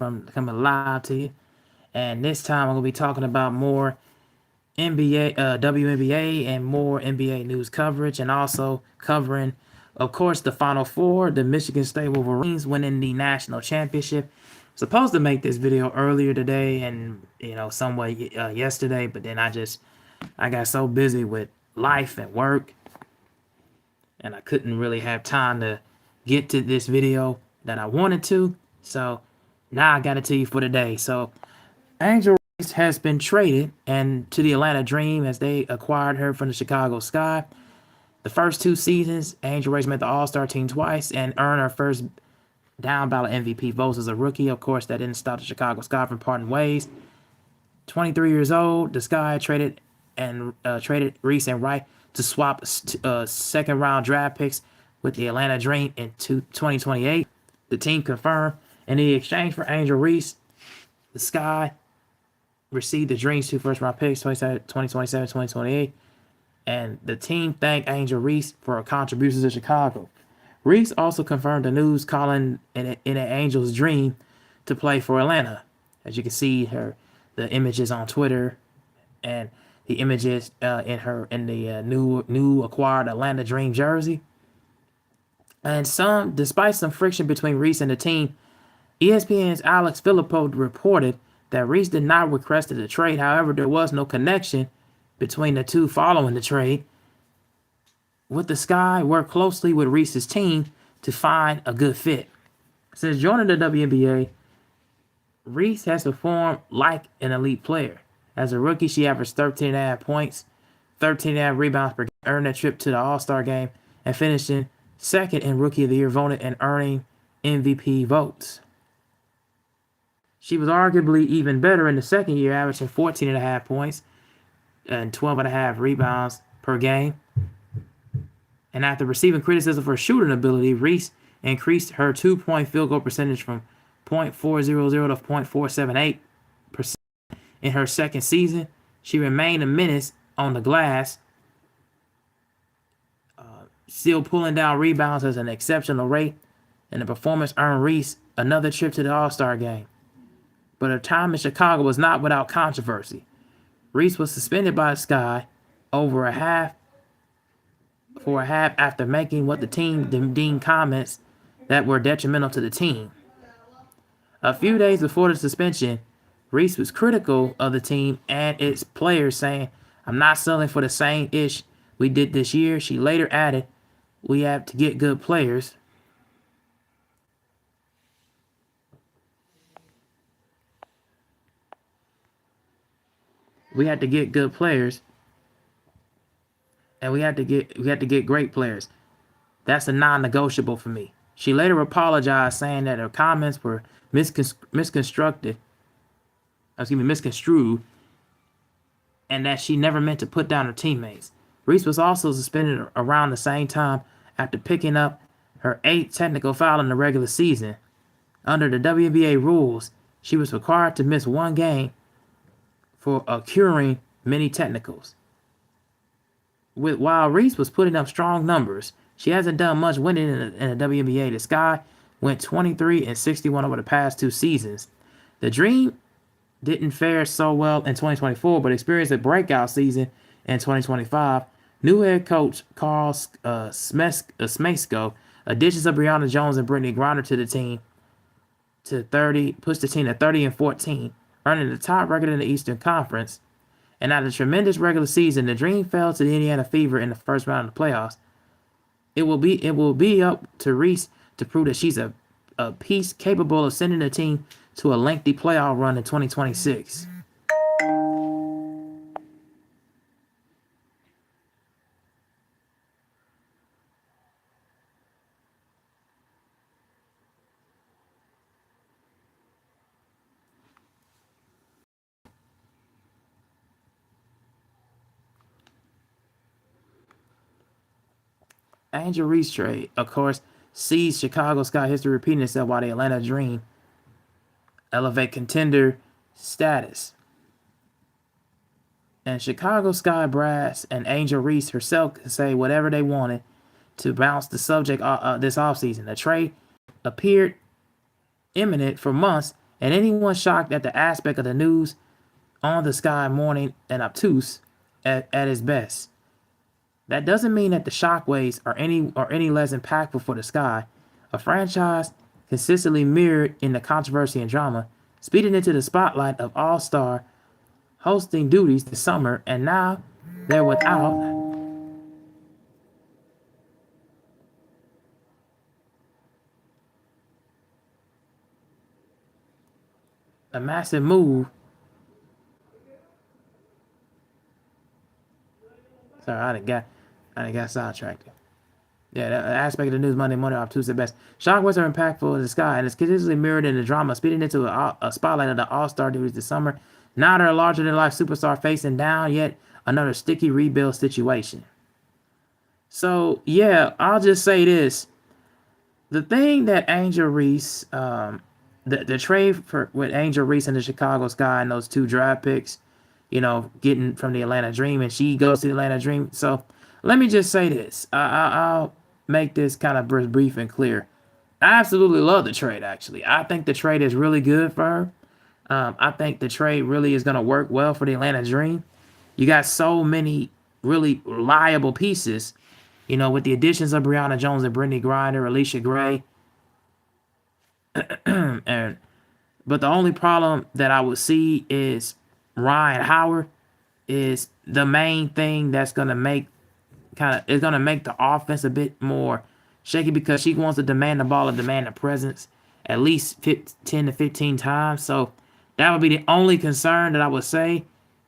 from coming live to you. And this time I'm going to be talking about more NBA, WNBA, and more NBA news coverage, and also covering, of course, the Final Four, the Michigan State Wolverines winning the national championship. Supposed to make this video earlier today and, somewhat yesterday, but then I got so busy with life and work, and I couldn't really have time to get to this video that I wanted to. So now I got it to you for today. So Angel Reese has been traded and to the Atlanta Dream as they acquired her from the Chicago Sky. The first 2 seasons, Angel Reese made the All-Star team twice and earned her first down ballot MVP votes as a rookie. Of course, that didn't stop the Chicago Sky from parting ways. 23 years old, the Sky traded Reese and Wright to swap second-round draft picks with the Atlanta Dream in 2028. The team confirmed in the exchange for Angel Reese, the Sky received the Dream's 2 first-round picks, 2027, 2028, and the team thanked Angel Reese for her contributions to Chicago. Reese also confirmed the news, calling in an Angel's dream to play for Atlanta. As you can see, the images on Twitter and the images in the new acquired Atlanta Dream jersey. And despite some friction between Reese and the team, ESPN's Alex Filippo reported that Reese did not request the trade. However, there was no connection between the two following the trade, with the Sky worked closely with Reese's team to find a good fit. Since joining the WNBA, Reese has performed like an elite player. As a rookie, she averaged 13.5 points, 13.5 rebounds per game, earned a trip to the All-Star game, and finishing second in Rookie of the Year voting and earning MVP votes. She was arguably even better in the second year, averaging 14.5 points and 12.5 rebounds per game. And after receiving criticism for her shooting ability, Reese increased her 2-point field goal percentage from .400 to .478% in her second season. She remained a menace on the glass, still pulling down rebounds at an exceptional rate, and the performance earned Reese another trip to the All-Star game. But her time in Chicago was not without controversy. Reese was suspended by the Sky for a half after making what the team deemed comments that were detrimental to the team. A few days before the suspension, Reese was critical of the team and its players, saying, "I'm not selling for the same ish we did this year." She later added, "We have to get good players." We had to get good players, and we had to get great players. That's a non-negotiable for me. She later apologized, saying that her comments were misconstrued, and that she never meant to put down her teammates. Reese was also suspended around the same time after picking up her 8th technical foul in the regular season. Under the WNBA rules, she was required to miss 1 game for accruing many technicals. While Reese was putting up strong numbers, she hasn't done much winning in the WNBA. The Sky went 23-61 over the past 2 seasons. The Dream didn't fare so well in 2024, but experienced a breakout season in 2025. New head coach Carl Smesko, additions of Brianna Jones and Brittany Griner to the team pushed the team to 30-14, earning the top record in the Eastern Conference. And after a tremendous regular season, the Dream fell to the Indiana Fever in the first round of the playoffs. It will be up to Reese to prove that she's a piece capable of sending the team to a lengthy playoff run in 2026. Angel Reese trade, of course, sees Chicago Sky history repeating itself while the Atlanta Dream elevate contender status. And Chicago Sky brass and Angel Reese herself could say whatever they wanted to bounce the subject this offseason. The trade appeared imminent for months And anyone shocked at the aspect of the news on the sky morning and obtuse at its best. That doesn't mean that the shockwaves are any less impactful for the sky. A franchise consistently mirrored in the controversy and drama, speeding into the spotlight of all-star hosting duties this summer, and now they're without a massive move. Sorry, I done got sidetracked. Yeah, the aspect of the news Monday morning off Tuesday best. Shockwaves are impactful in the sky, and it's consistently mirrored in the drama, speeding into a spotlight of the All-Star duties this summer. Now they're a larger-than-life superstar facing down yet another sticky rebuild situation. So, yeah, I'll just say this. The thing that Angel Reese, the trade with Angel Reese and the Chicago Sky and those 2 draft picks, getting from the Atlanta Dream, and she goes to the Atlanta Dream. So let me just say this. I'll make this kind of brief and clear. I absolutely love the trade, actually. I think the trade is really good for her. I think the trade really is going to work well for the Atlanta Dream. You got so many really reliable pieces, with the additions of Brianna Jones and Brittany Griner, Alicia Gray. But the only problem that I would see is Ryan Howard is the main thing that's gonna make the offense a bit more shaky because she wants to demand the ball and demand the presence at least 10 to 15 times. So that would be the only concern that I would say.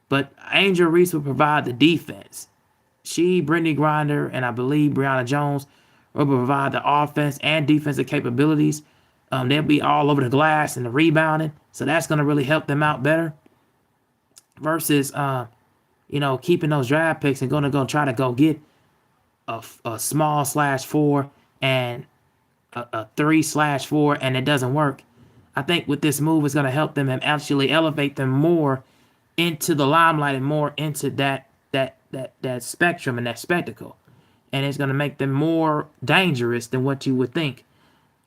But Angel Reese will provide the defense. She, Brittany Griner, and I believe Brianna Jones will provide the offense and defensive capabilities. They'll be all over the glass and the rebounding. So that's going to really help them out better. Versus, keeping those draft picks and going to go try to go get a small /4 and a 3/4, and it doesn't work. I think with this move, it's going to help them and actually elevate them more into the limelight and more into that spectrum and that spectacle. And it's going to make them more dangerous than what you would think.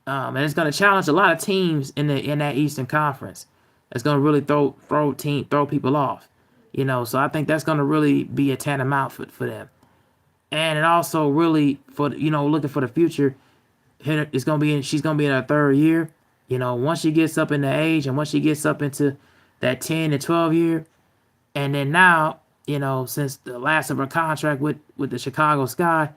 And it's going to challenge a lot of teams in that Eastern Conference. It's going to really throw people off. So I think that's going to really be a tantamount for them. And it also really, for looking for the future, she's going to be in her 3rd year. Once she gets up in the age and once she gets up into that 10 to 12 year, and then now, since the last of her contract with the Chicago Sky,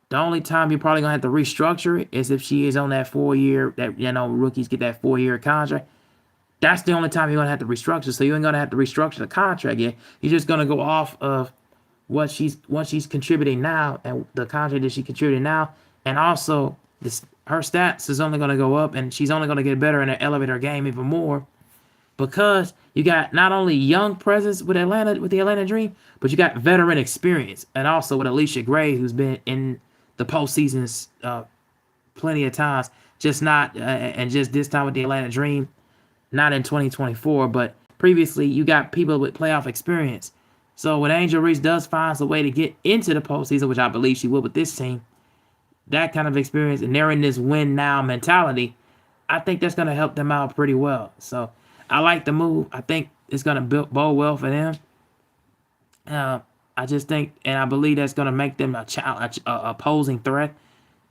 the only time you're probably going to have to restructure it is if she is on that 4-year, that, rookies get that 4-year contract. That's the only time you're going to have to restructure. So you ain't going to have to restructure the contract yet. You're just going to go off of what she's contributing now and the contract that she's contributing now. And also, her stats is only going to go up, and she's only going to get better and elevate her game even more. Because you got not only young presence with the Atlanta Dream, but you got veteran experience. And also with Alicia Gray, who's been in the postseasons plenty of times. Just not, and just this time with the Atlanta Dream, not in 2024, but previously you got people with playoff experience. So when Angel Reese does find a way to get into the postseason, which I believe she will with this team, that kind of experience, and they're in this win now mentality, I think that's going to help them out pretty well. So I like the move. I think it's going to bode well for them. I just think, and I believe that's going to make them a opposing threat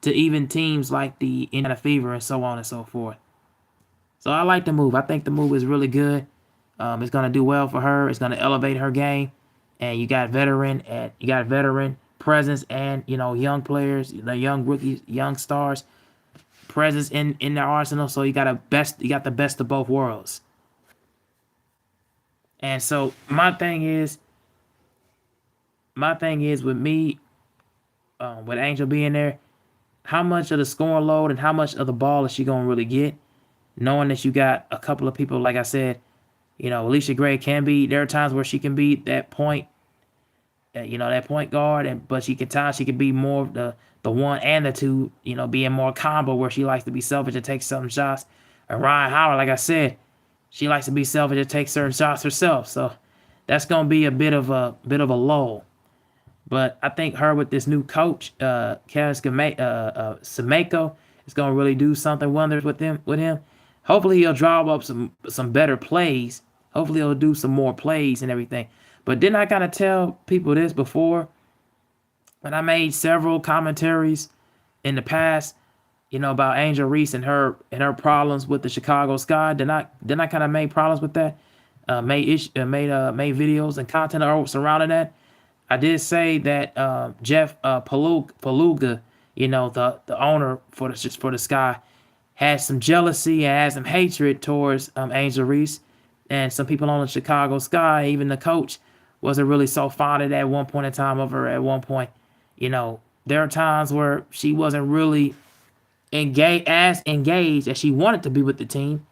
to even teams like the Indiana Fever and so on and so forth. So I like the move. I think the move is really good. It's going to do well for her. It's going to elevate her game. And you got veteran presence and, young players, the young rookies, young stars presence in their arsenal. So you got the best of both worlds. And so my thing is with me, with Angel being there, how much of the scoring load and how much of the ball is she going to really get? Knowing that you got a couple of people, like I said, Alicia Gray there are times where she can be that point, that point guard, but she can be more of the 1 and the 2, being more combo where she likes to be selfish and take some shots. And Ryan Howard, like I said, she likes to be selfish and take certain shots herself. So that's going to be a bit of a lull. But I think her with this new coach, Kevin Sameko, is going to really do something wonders with him. Hopefully he'll draw up some better plays. Hopefully he'll do some more plays and everything. But didn't I kind of tell people this before when I made several commentaries in the past, about Angel Reese and her problems with the Chicago Sky? Didn't I kind of make problems with that? Made videos and content surrounding that. I did say that Jeff Paluga, the owner for the Sky, had some jealousy and had some hatred towards Angel Reese, and some people on the Chicago Sky, even the coach, wasn't really so fond of that at one point in time of her. At one point, there are times where she wasn't really engaged as she wanted to be with the team,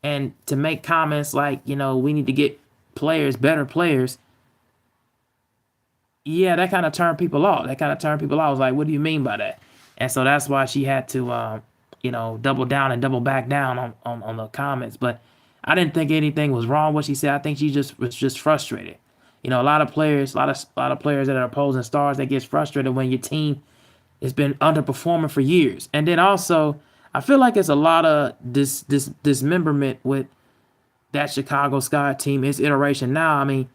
and to make comments like, we need to get better players. Yeah, that kind of turned people off. I was like, what do you mean by that? And so that's why she had to, double down and double back down on the comments. But I didn't think anything was wrong what she said. I think she just was just frustrated. A lot of players, that are opposing stars, that gets frustrated when your team has been underperforming for years. And then also, I feel like it's a lot of dismemberment with that Chicago Sky team, its iteration now. I mean,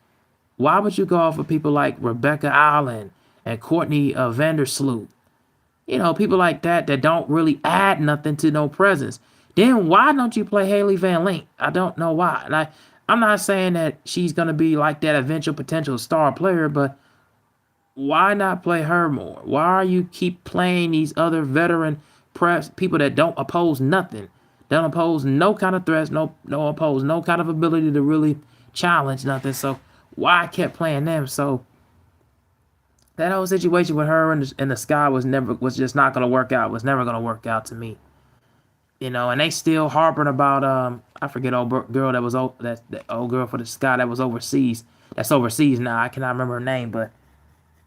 why would you go off of people like Rebecca Allen and Courtney Vandersloot? People like that don't really add nothing to no presence. Then why don't you play Haley Van Link? I don't know why. And I'm not saying that she's going to be like that eventual potential star player, but why not play her more? Why are you keep playing these other veteran people that don't oppose nothing? Don't oppose no kind of threats, no oppose no kind of ability to really challenge nothing. So why I kept playing them? So that whole situation with her and the Sky was just not going to work out. Was never going to work out to me. And they still harping about I forget old girl that was that old girl for the Sky that was overseas. That's overseas now. I cannot remember her name, but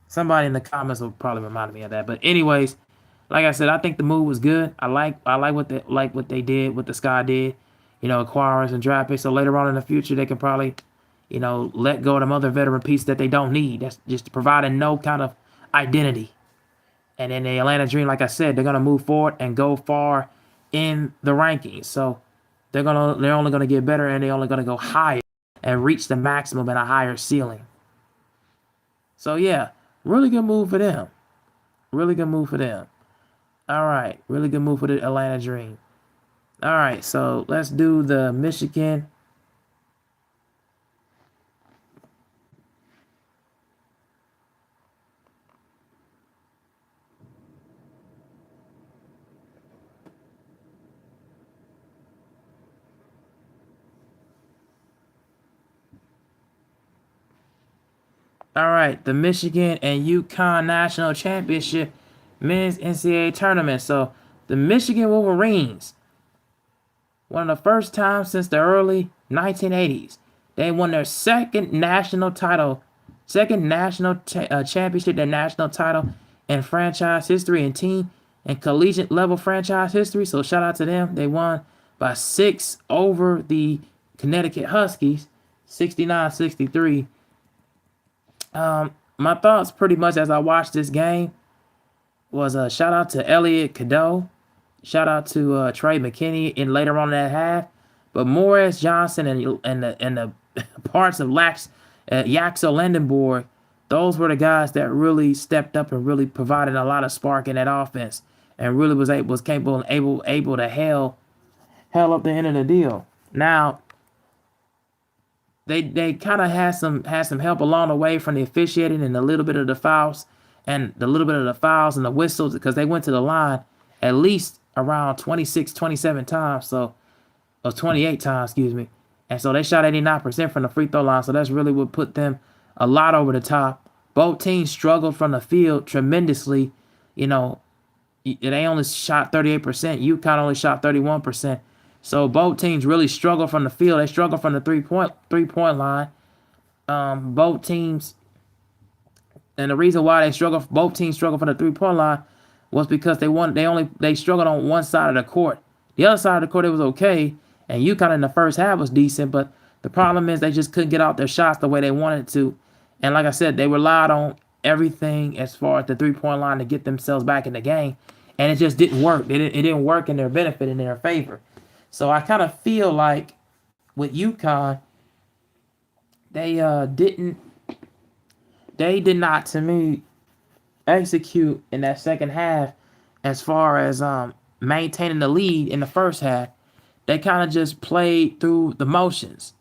somebody in the comments will probably remind me of that. But anyways, like I said, I think the move was good. I like what they did, what the Sky did. Acquiring some draft picks, so later on in the future they can probably, let go of them other veteran pieces that they don't need. That's just providing no kind of identity. And then the Atlanta Dream, like I said, they're gonna move forward and go far in the rankings. So they're only gonna get better, and they're only gonna go higher and reach the maximum and a higher ceiling. So yeah, really good move for them. Really good move for them. All right, really good move for the Atlanta Dream. All right, so let's do the Michigan. All right, the Michigan and UConn National Championship Men's NCAA Tournament. So the Michigan Wolverines, one of the first times since the early 1980s, they won their second national championship, their national title in franchise history and team and collegiate level franchise history. So shout out to them. They won by 6 over the Connecticut Huskies, 69-63. My thoughts pretty much as I watched this game was a shout out to Elliot Cadeau, shout out to Trey McKinney in later on in that half, but Morris Johnson and the parts of Yaxel Lendenborg, those were the guys that really stepped up and really provided a lot of spark in that offense, and really was capable and able to hell up the end of the deal. Now, they kind of had some help along the way from the officiating and a little bit of the fouls and the whistles, because they went to the line at least around 26, 27 times, so or 28 times, excuse me. And so they shot 89% from the free throw line, so that's really what put them a lot over the top. Both teams struggled from the field tremendously. They only shot 38%. UConn only shot 31%. So both teams really struggle from the field. They struggle from the three-point line. Both teams, and the reason why both teams struggle from the three-point line was because they struggled on one side of the court. The other side of the court, it was okay, and UConn in the first half was decent, but the problem is they just couldn't get out their shots the way they wanted to. And like I said, they relied on everything as far as the three-point line to get themselves back in the game, and it just didn't work. It didn't work in their benefit, in their favor. So I kind of feel like with UConn, they did not, to me, execute in that second half as far as maintaining the lead in the first half. They kind of just played through the motions.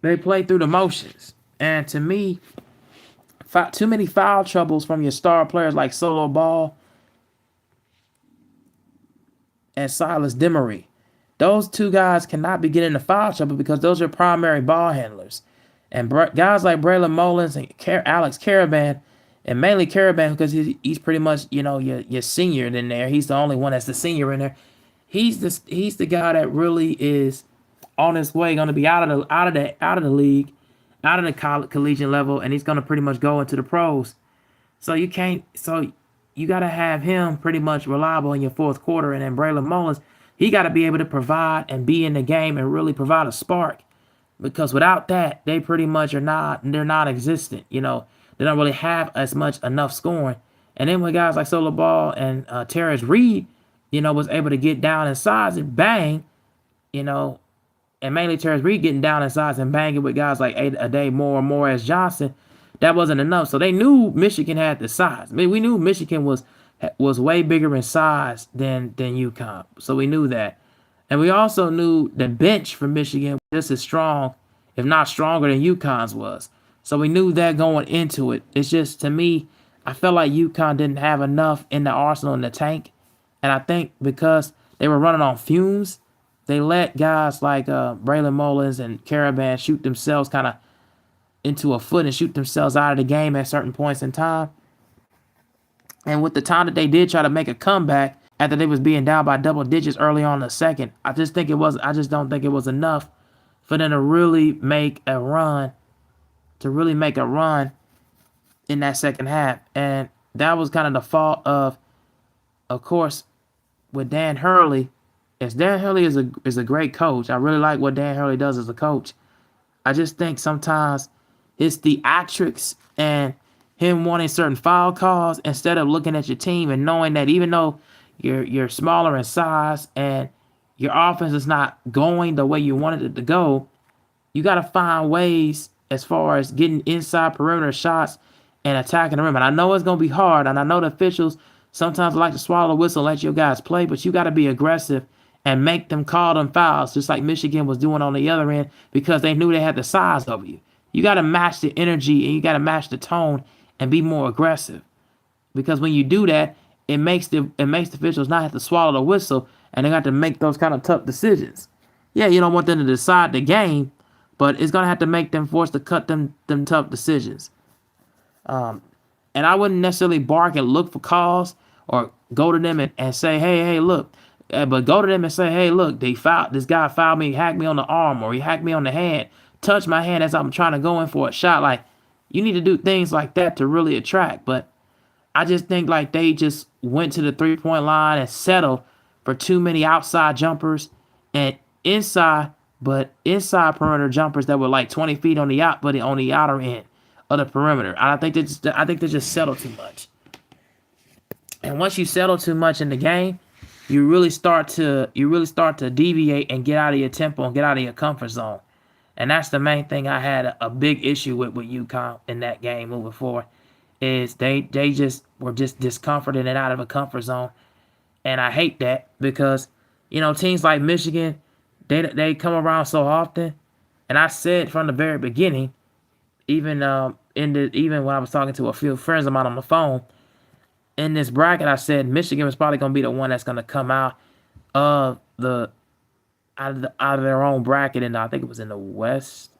They played through the motions. And to me, too many foul troubles from your star players like Solo Ball and Silas Demery. Those two guys cannot be getting the foul trouble because those are primary ball handlers. And guys like Braylon Mullins and Alex Caravan, and mainly Caravan because he's pretty much, your senior in there. He's the only one that's the senior in there. He's the guy that really is on his way, going to be out of the league, out of the collegiate level, and he's going to pretty much go into the pros. So you got to have him pretty much reliable in your fourth quarter, and then Braylon Mullins, he got to be able to provide and be in the game and really provide a spark, because without that, they pretty much they're non-existent. They don't really have as much enough scoring. And then with guys like Solo Ball and Terrence Reed, was able to get down in size and bang, and mainly Terrence Reed getting down in size and banging with guys like Ade Moore and Morris Johnson, that wasn't enough. So they knew Michigan had the size. I mean, we knew Michigan was way bigger in size than UConn. So we knew that. And we also knew the bench for Michigan was just as strong, if not stronger than UConn's was. So we knew that going into it. It's just, to me, I felt like UConn didn't have enough in the arsenal in the tank. And I think because they were running on fumes, they let guys like Braylon Mullins and Caravan shoot themselves kind of into a foot and shoot themselves out of the game at certain points in time. And with the time that they did try to make a comeback after they was being down by double digits early on in the second, I just don't think it was enough for them to really make a run, in that second half. And that was kind of the fault of course, with Dan Hurley. Dan Hurley is a great coach. I really like what Dan Hurley does as a coach. I just think sometimes his theatrics and him wanting certain foul calls instead of looking at your team and knowing that even though you're smaller in size and your offense is not going the way you wanted it to go, you got to find ways as far as getting inside perimeter shots and attacking the rim. And I know it's going to be hard, and I know the officials sometimes like to swallow the whistle and let your guys play, but you got to be aggressive and make them call them fouls, just like Michigan was doing on the other end, because they knew they had the size over you. You got to match the energy and you got to match the tone and be more aggressive, because when you do that, it makes the officials not have to swallow the whistle, and they got to make those kind of tough decisions. Yeah, you don't want them to decide the game, but it's gonna have to make them forced to cut them tough decisions. And I wouldn't necessarily bark and look for calls or go to them and say, hey, look. But go to them and say, hey, look, this guy fouled me, hacked me on the arm, or he hacked me on the hand, touched my hand as I'm trying to go in for a shot. Like, you need to do things like that to really attract. But I just think like they just went to the 3-point line and settled for too many outside jumpers and inside perimeter jumpers that were like 20 feet on the outer end of the perimeter. I think they just settled too much. And once you settle too much in the game, you really start to deviate and get out of your tempo and get out of your comfort zone. And that's the main thing I had a big issue with UConn in that game moving forward, is they just were just discomforted and out of a comfort zone. And I hate that because, teams like Michigan, they come around so often. And I said from the very beginning, even when I was talking to a few friends of mine on the phone, in this bracket, I said Michigan was probably going to be the one that's going to come out of their own bracket, and I think it was in the West.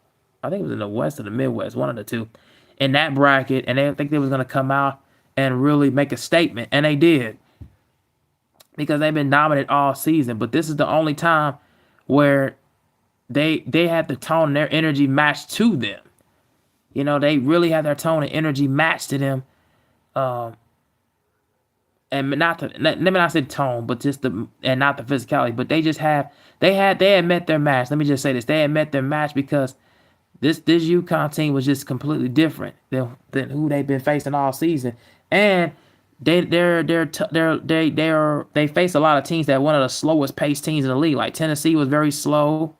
I think it was in the West or the Midwest, one of the two, in that bracket, and I think they was going to come out and really make a statement, and they did, because they've been dominant all season. But this is the only time where they had the tone and their energy matched to them. They really had their tone and energy matched to them. And let me not say tone, but not the physicality, but they had met their match. Let me just say this: they had met their match because this UConn team was just completely different than who they've been facing all season, and They face a lot of teams that are one of the slowest paced teams in the league. Like Tennessee was very slow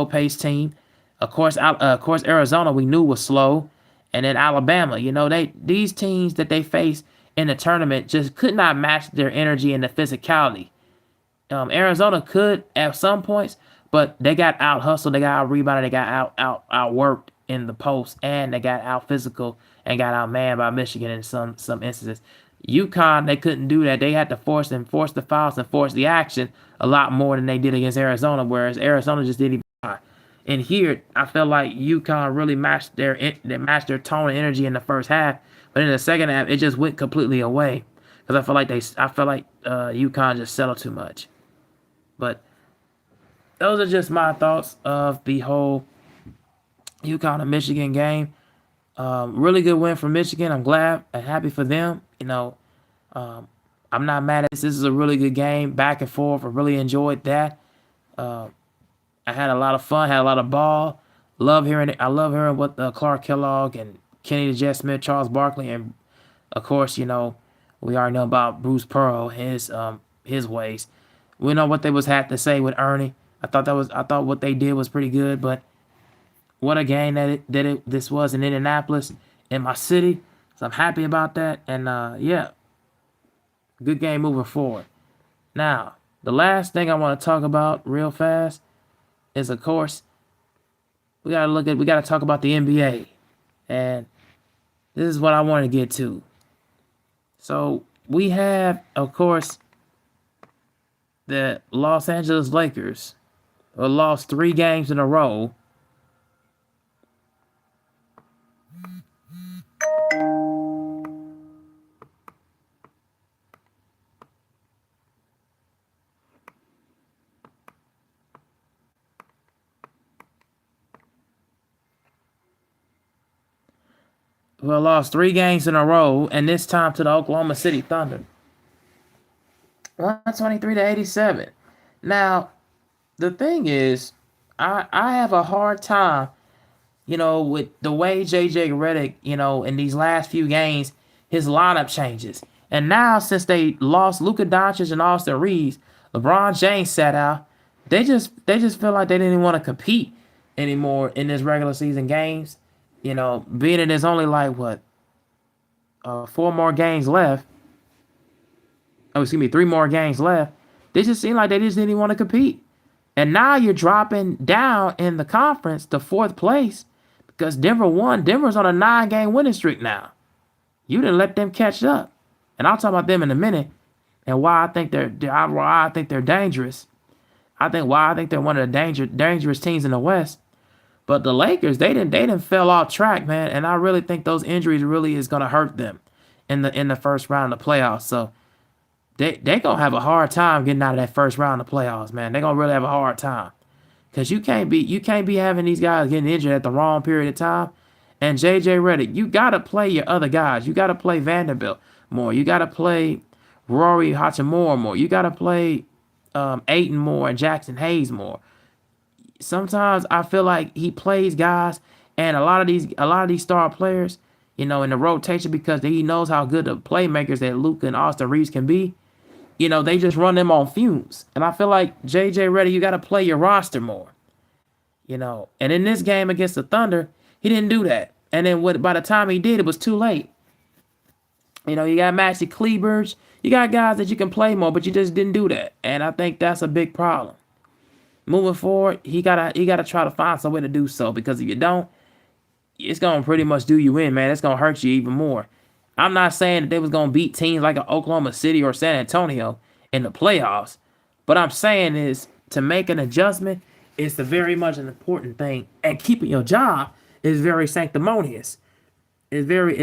paced team. Of course, Arizona we knew was slow, and then Alabama. These teams that they face in the tournament just could not match their energy and the physicality. Arizona could at some points, but they got out hustled, they got out rebounded, they got outworked in the post, and they got out physical and got out manned by Michigan in some instances. UConn, they couldn't do that. They had to force the fouls and force the action a lot more than they did against Arizona, whereas Arizona just didn't even. And here, I felt like UConn really matched their tone and energy in the first half, but in the second half, it just went completely away because I felt like UConn just settled too much. But those are just my thoughts of the whole UConn and Michigan game. Really good win for Michigan. I'm glad and happy for them. I'm not mad at this. This is a really good game, back and forth. I really enjoyed that. I had a lot of fun, had a lot of ball. I love hearing what Clark Kellogg and Kenny the Jet Smith, Charles Barkley, and of course, we already know about Bruce Pearl, his ways. We know what they had to say with Ernie. I thought what they did was pretty good, but what a game this was in Indianapolis, in my city. So I'm happy about that, and yeah, good game moving forward. Now, the last thing I want to talk about real fast is, of course, we gotta talk about the NBA, and this is what I want to get to. So we have, of course, the Los Angeles Lakers, who lost 3 games in a row. Lost 3 games in a row, and this time to the Oklahoma City Thunder. 123-87. Now, the thing is, I have a hard time, with the way JJ Redick, in these last few games, his lineup changes. And now, since they lost Luka Doncic and Austin Reeves, LeBron James sat out. They just feel like they didn't even want to compete anymore in this regular season games. Being that there's only like 4 more games left. Oh, excuse me, 3 more games left. They just seem like they just didn't want to compete. And now you're dropping down in the conference to 4th place because Denver won. Denver's on a 9-game winning streak now. You didn't let them catch up. And I'll talk about them in a minute and why I think they're dangerous. I think they're one of the dangerous teams in the West. But the Lakers, they didn't fell off track, man, and I really think those injuries really is gonna hurt them in the first round of the playoffs. So they gonna have a hard time getting out of that first round of the playoffs, man. They're gonna really have a hard time. Cause you can't be having these guys getting injured at the wrong period of time. And JJ Redick, you gotta play your other guys. You gotta play Vanderbilt more. You gotta play Rory Hachimura more. You gotta play Ayton more and Jackson Hayes more. Sometimes I feel like he plays guys and a lot of these star players, in the rotation because he knows how good the playmakers that Luka and Austin Reeves can be. They just run them on fumes. And I feel like JJ Redick, you got to play your roster more. And in this game against the Thunder, he didn't do that. And then by the time he did, it was too late. You got Maxi Kleber, you got guys that you can play more, but you just didn't do that. And I think that's a big problem. Moving forward, he gotta try to find some way to do so, because if you don't, it's gonna pretty much do you in, man. It's gonna hurt you even more. I'm not saying that they was gonna beat teams like Oklahoma City or San Antonio in the playoffs, but I'm saying is to make an adjustment is the very much an important thing, and keeping your job is very sanctimonious. It's very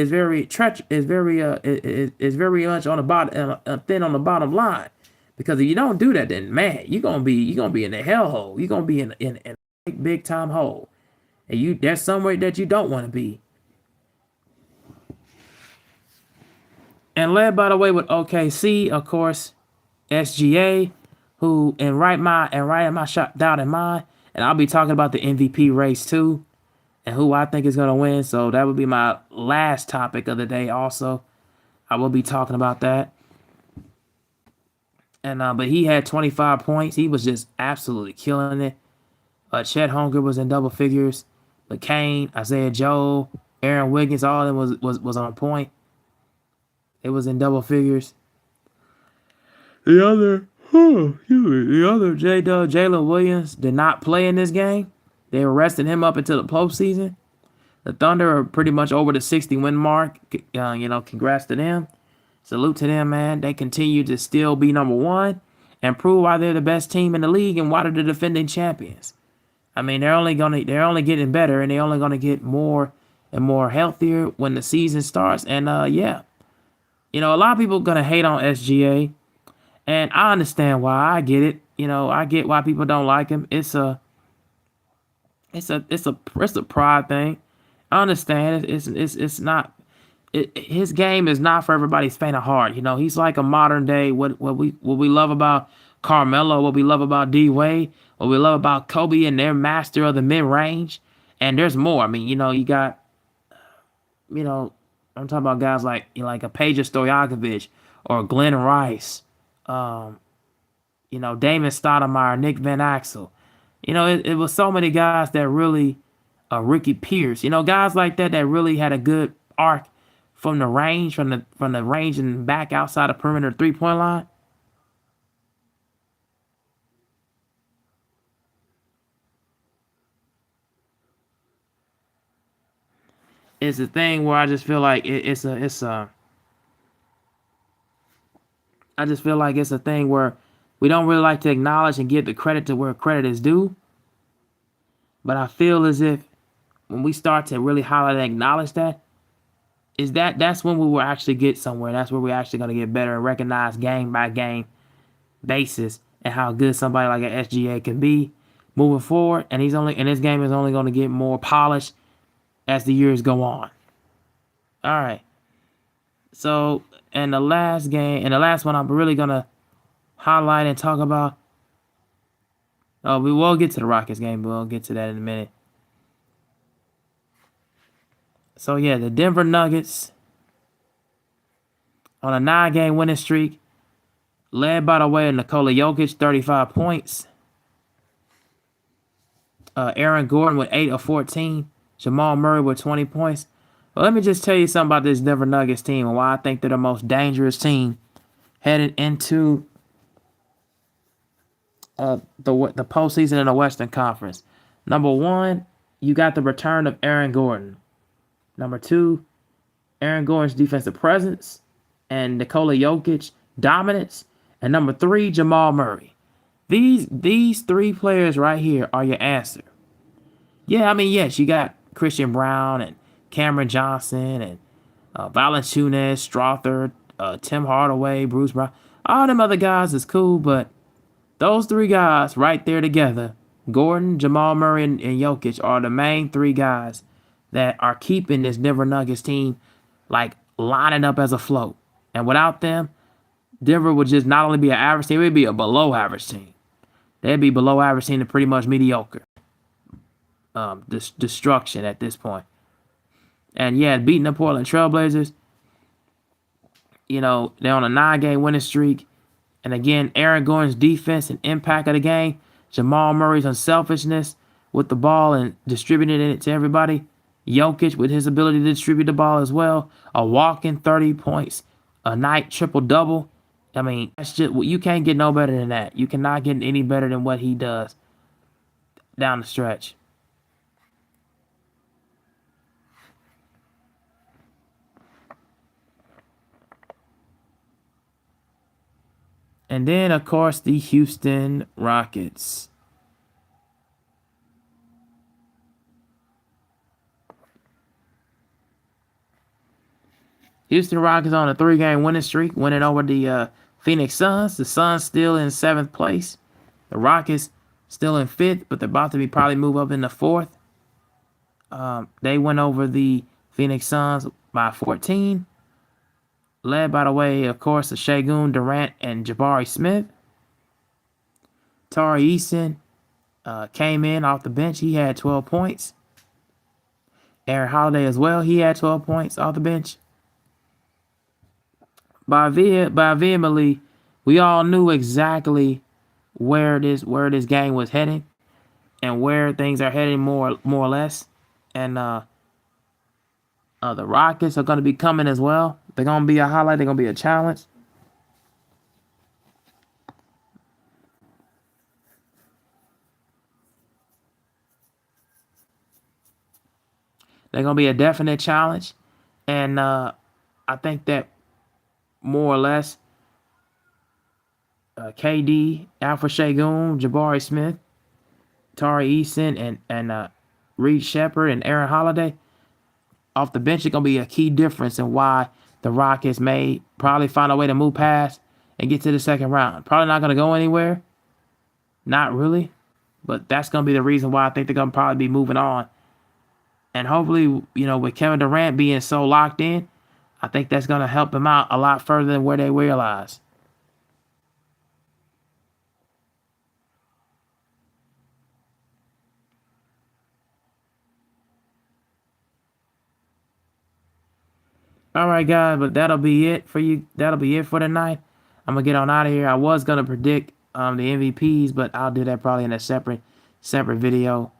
much on the bottom, thin on the bottom line. Because if you don't do that, then man, you're gonna be in the hellhole. You're gonna be in a big time hole, and there's somewhere that you don't want to be. And led by the way with OKC, of course, SGA, who and right in my shot down in mind, and I'll be talking about the MVP race too, and who I think is gonna win. So that would be my last topic of the day also. I will be talking about that. And but he had 25 points. He was just absolutely killing it. Chet Holmgren was in double figures. McCain, Isaiah Joe, Aaron Wiggins, all of them was on point. It was in double figures. The other J Dub, Jalen Williams, did not play in this game. They were resting him up until the postseason. The Thunder are pretty much over the 60 win mark. Congrats to them. Salute to them, man. They continue to still be number one and prove why they're the best team in the league and why they're the defending champions. I mean, they're only getting better, and they're only gonna get more and more healthier when the season starts. And yeah, a lot of people gonna hate on SGA, and I understand why. I get it. I get why people don't like him. It's a pride thing. I understand. It's not. His game is not for everybody's faint of heart. He's like a modern day what we love about Carmelo, what we love about D Wade, what we love about Kobe and their master of the mid range. And there's more. I mean, you got, I'm talking about guys like a Peja Stojakovic or Glenn Rice, Damon Stoudemire, Nick Van Axel. It was so many guys that really, Ricky Pierce, guys like that really had a good arc from the range, from the range and back outside the perimeter 3-point line. It's a thing where I just feel like I just feel like it's a thing where we don't really like to acknowledge and give the credit to where credit is due. But I feel as if when we start to really highlight and acknowledge that's when we will actually get somewhere. That's where we're actually going to get better and recognize game by game basis and how good somebody like an SGA can be moving forward. And his game is only going to get more polished as the years go on. All right. So, in the last one, I'm really going to highlight and talk about. Oh, we will get to the Rockets game, but we'll get to that in a minute. So, yeah, the Denver Nuggets on a 9-game winning streak, led by the way of Nikola Jokic, 35 points. Aaron Gordon with 8 of 14. Jamal Murray with 20 points. But let me just tell you something about this Denver Nuggets team and why I think they're the most dangerous team headed into the postseason in the Western Conference. Number one, you got the return of Aaron Gordon. Number two, Aaron Gordon's defensive presence and Nikola Jokic dominance. And number three, Jamal Murray. These three players right here are your answer. Yeah, I mean, yes, you got Christian Brown and Cameron Johnson and Valanciunas, Strawther, Tim Hardaway, Bruce Brown. All them other guys is cool, but those three guys right there together, Gordon, Jamal Murray, and Jokic, are the main three guys that are keeping this Denver Nuggets team like lining up as a float. And without them, Denver would just not only be an average team, it would be a below average team. They'd be below average team to pretty much mediocre. Destruction at this point. And yeah, beating the Portland Trailblazers, they're on a 9-game winning streak. And again, Aaron Gordon's defense and impact of the game, Jamal Murray's unselfishness with the ball and distributing it to everybody, Jokic with his ability to distribute the ball as well, a walking 30 points a night, triple-double. I mean, that's just, you can't get no better than that. You cannot get any better than what he does down the stretch. And then, of course, the Houston Rockets. Houston Rockets on a 3-game winning streak, winning over the Phoenix Suns. The Suns still in 7th place. The Rockets still in 5th, but they're about to probably move up in the 4th. They went over the Phoenix Suns by 14. Led, by the way, of course, of Shagun Durant and Jabari Smith. Tari Eason came in off the bench. He had 12 points. Aaron Holiday as well. He had 12 points off the bench. by vehemently, we all knew exactly where this game was heading and where things are heading more or less. And the Rockets are going to be coming as well. They're going to be a highlight. They're going to be a challenge. They're going to be a definite challenge. And I think that more or less KD, Alfred Şengün, Jabari Smith, Tari Eason, and Reed Shepard and Aaron Holiday off the bench is going to be a key difference in why the Rockets may probably find a way to move past and get to the second round. Probably not going to go anywhere. Not really. But that's going to be the reason why I think they're going to probably be moving on. And hopefully, with Kevin Durant being so locked in, I think that's going to help him out a lot further than where they realize. All right, guys, but that'll be it for you. That'll be it for tonight. I'm gonna get on out of here. I was gonna predict the MVPs, but I'll do that probably in a separate video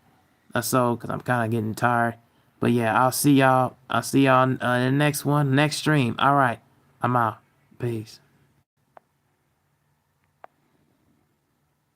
or so because I'm kind of getting tired. But yeah, I'll see y'all. I'll see y'all in the next one, next stream. All right, I'm out. Peace.